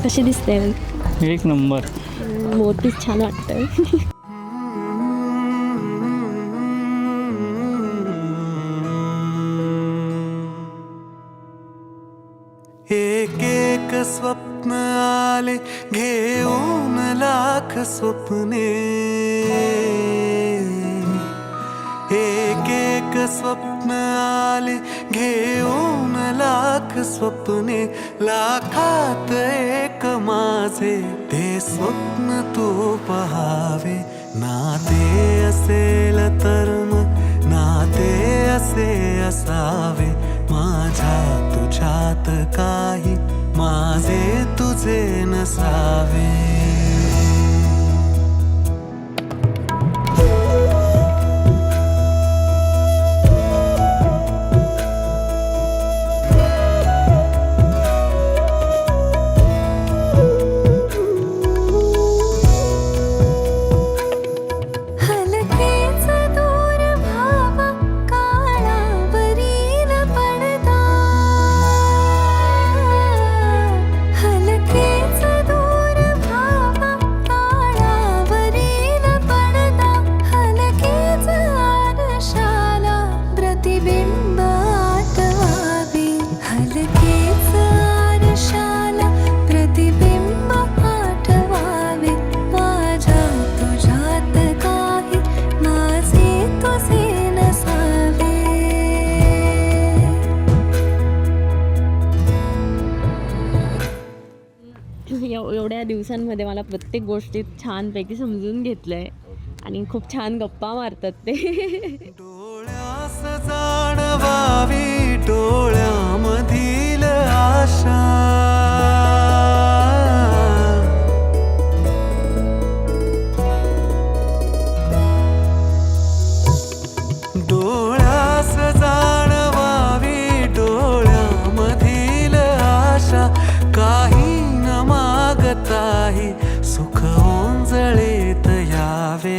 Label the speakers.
Speaker 1: कशी दिसते?
Speaker 2: एक नंबर.
Speaker 1: मोतीच छान वाटतंय.
Speaker 3: एक एक स्वप्न आले घेऊन लाख स्वप्ने, एक एक स्वप्न आले घेऊन लाख स्वप्ने, लाखात एक माझे ते स्वप्न तू पहावे. नाते असेल तर मग नाते असे असावे, माझ्या तुझ्यात काही माझे तुझे नसावे.
Speaker 1: एवढ्या दिवसांमध्ये मला प्रत्येक गोष्टीत छानपैकी समजून घेतलंय आणि खूप छान गप्पा मारतात ते.
Speaker 3: डोळ्यास जाणवावी डोळ्यामधील आशा, डोळ्यास जाणवावी डोळ्यामधील आशा, काही न मागताही सुख ओंजळीत यावे.